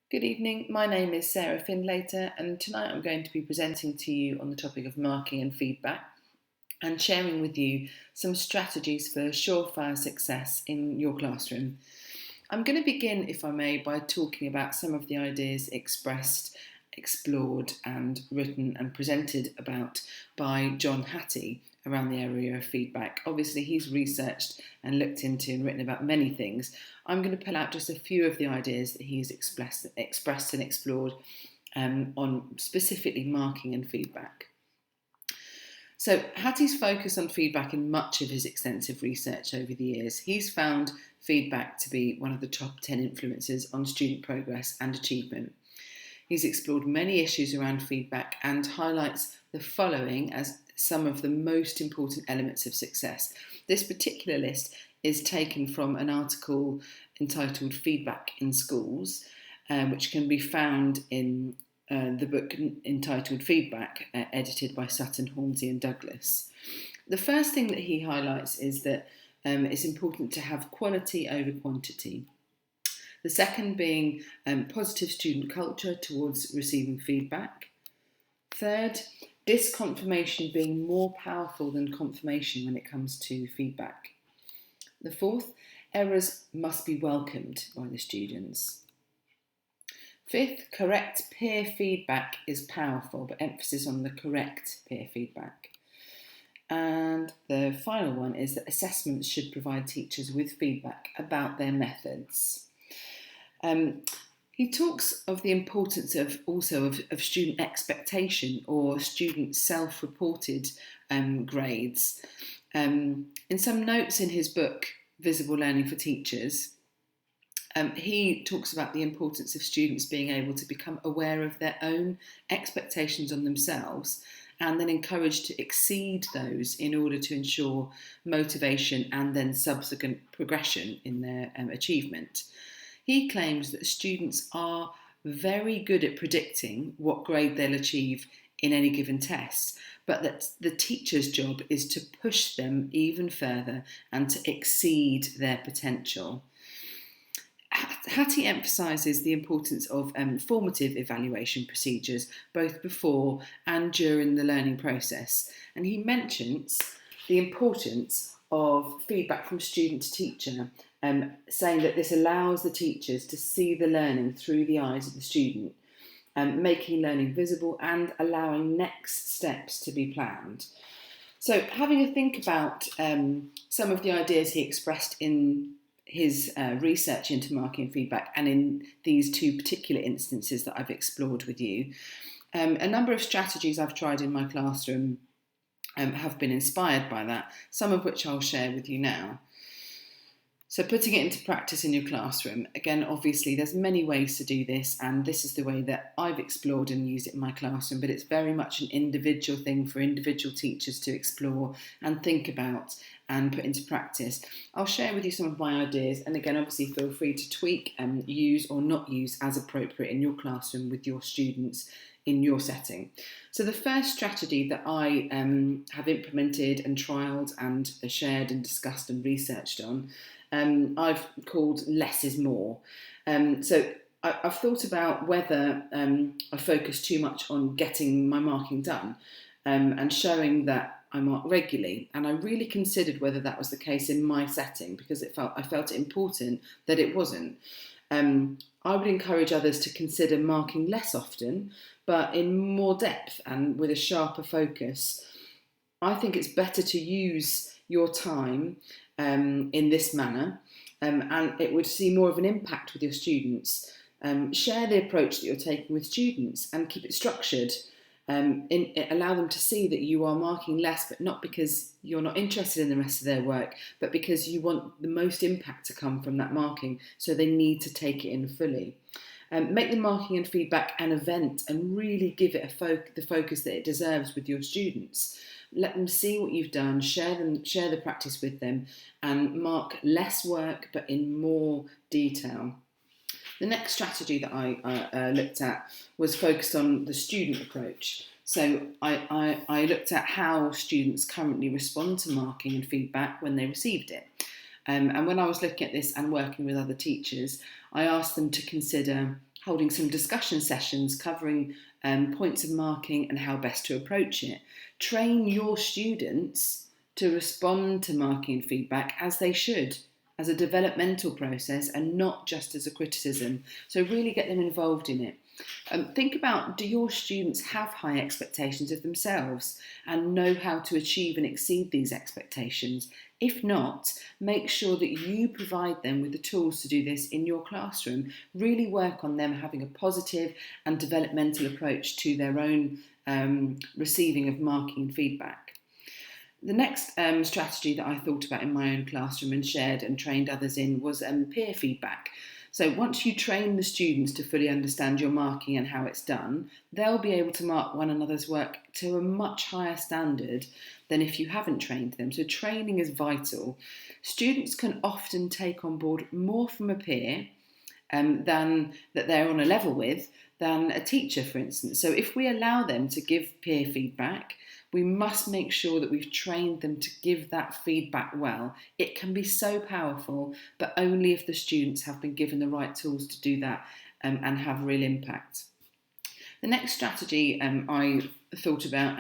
Good evening, my name is Sarah Findlater and tonight I'm going to be presenting to you on the topic of marking and feedback and sharing with you some strategies for surefire success in your classroom. I'm going to begin, if I may, by talking about some of the ideas expressed, explored and written and presented about by John Hattie around the area of feedback. Obviously he's researched and looked into and written about many things. I'm going to pull out just a few of the ideas that he's expressed and explored on specifically marking and feedback. So Hattie's focused on feedback in much of his extensive research over the years. He's found feedback to be one of the top 10 influences on student progress and achievement. He's explored many issues around feedback and highlights the following as some of the most important elements of success. This particular list is taken from an article entitled Feedback in Schools, which can be found in the book entitled Feedback, edited by Sutton, Hornsey and Douglas. The first thing that he highlights is that it's important to have quality over quantity. The second being positive student culture towards receiving feedback. Third, disconfirmation being more powerful than confirmation when it comes to feedback. The fourth, errors must be welcomed by the students. Fifth, correct peer feedback is powerful, but emphasis on the correct peer feedback. And the final one is that assessments should provide teachers with feedback about their methods. He talks of the importance of student expectation or student self-reported grades. In some notes in his book, Visible Learning for Teachers, he talks about the importance of students being able to become aware of their own expectations on themselves and then encouraged to exceed those in order to ensure motivation and then subsequent progression in their achievement. He claims that students are very good at predicting what grade they'll achieve in any given test, but that the teacher's job is to push them even further and to exceed their potential. Hattie emphasises the importance of formative evaluation procedures both before and during the learning process, and he mentions the importance of feedback from student to teacher, saying that this allows the teachers to see the learning through the eyes of the student, making learning visible and allowing next steps to be planned. So having a think about some of the ideas he expressed in his research into marking and feedback and in these two particular instances that I've explored with you, a number of strategies I've tried in my classroom have been inspired by that, some of which I'll share with you now. So putting it into practice in your classroom, again, obviously there's many ways to do this, and this is the way that I've explored and used it in my classroom, but it's very much an individual thing for individual teachers to explore and think about and put into practice. I'll share with you some of my ideas, and again, obviously feel free to tweak and use or not use as appropriate in your classroom with your students in your setting. So the first strategy that I have implemented and trialled and shared and discussed and researched on, I've called less is more. So I've thought about whether I focus too much on getting my marking done and showing that I mark regularly, and I really considered whether that was the case in my setting because I felt it important that it wasn't. I would encourage others to consider marking less often, but in more depth and with a sharper focus. I think it's better to use your time in this manner, and it would see more of an impact with your students. Share the approach that you're taking with students and keep it structured. Allow them to see that you are marking less, but not because you're not interested in the rest of their work, but because you want the most impact to come from that marking, so they need to take it in fully. Make the marking and feedback an event and really give it the focus that it deserves with your students. Let them see what you've done, share the practice with them, and mark less work but in more detail. The next strategy that I looked at was focused on the student approach. So I looked at how students currently respond to marking and feedback when they received it. And when I was looking at this and working with other teachers, I asked them to consider holding some discussion sessions covering points of marking and how best to approach it. Train your students to respond to marking and feedback as they should, as a developmental process and not just as a criticism. So really get them involved in it. Think about, do your students have high expectations of themselves and know how to achieve and exceed these expectations? If not, make sure that you provide them with the tools to do this in your classroom. Really work on them having a positive and developmental approach to their own receiving of marking and feedback. The next strategy that I thought about in my own classroom and shared and trained others in was peer feedback. So once you train the students to fully understand your marking and how it's done, they'll be able to mark one another's work to a much higher standard than if you haven't trained them. So training is vital. Students can often take on board more from a peer than that they're on a level with than a teacher, for instance. So if we allow them to give peer feedback, we must make sure that we've trained them to give that feedback well. It can be so powerful, but only if the students have been given the right tools to do that and have real impact. The next strategy I thought about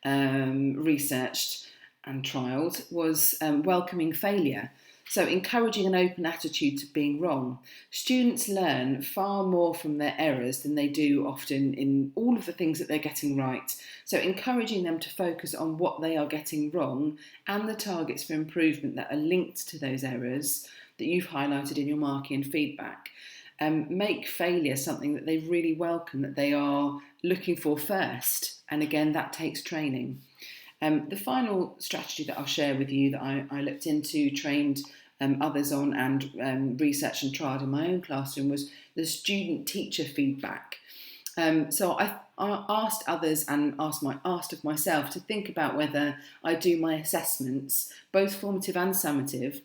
and researched and trialled was welcoming failure. So encouraging an open attitude to being wrong. Students learn far more from their errors than they do often in all of the things that they're getting right. So encouraging them to focus on what they are getting wrong and the targets for improvement that are linked to those errors that you've highlighted in your marking and feedback. Make failure something that they really welcome, that they are looking for first. And again, that takes training. The final strategy that I'll share with you that I looked into, trained others on and researched and trialled in my own classroom was the student-teacher feedback. So I asked others and asked of myself to think about whether I do my assessments, both formative and summative,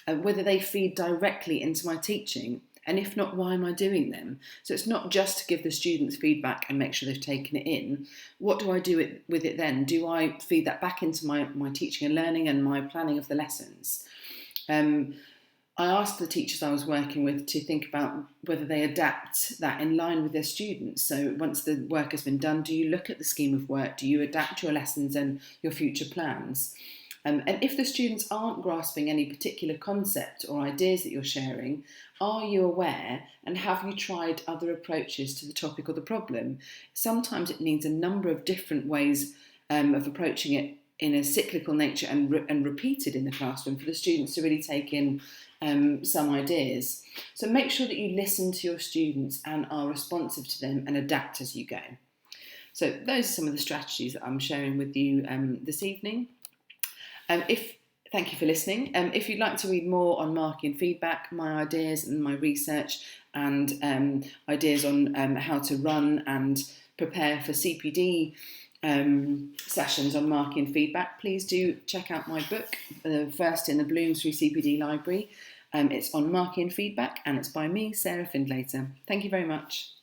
whether they feed directly into my teaching. And if not, why am I doing them? So it's not just to give the students feedback and make sure they've taken it in. What do I do with it then? Do I feed that back into my teaching and learning and my planning of the lessons? I asked the teachers I was working with to think about whether they adapt that in line with their students. So once the work has been done, do you look at the scheme of work? Do you adapt your lessons and your future plans? And if the students aren't grasping any particular concept or ideas that you're sharing, are you aware and have you tried other approaches to the topic or the problem? Sometimes it needs a number of different ways of approaching it in a cyclical nature and repeated in the classroom for the students to really take in some ideas. So make sure that you listen to your students and are responsive to them and adapt as you go. So those are some of the strategies that I'm sharing with you this evening. Thank you for listening. If you'd like to read more on marking and feedback, my ideas and my research and ideas on how to run and prepare for CPD sessions on marking and feedback, please do check out my book, the first in the Bloomsbury CPD Library. It's on marking and feedback and it's by me, Sarah Findlater. Thank you very much.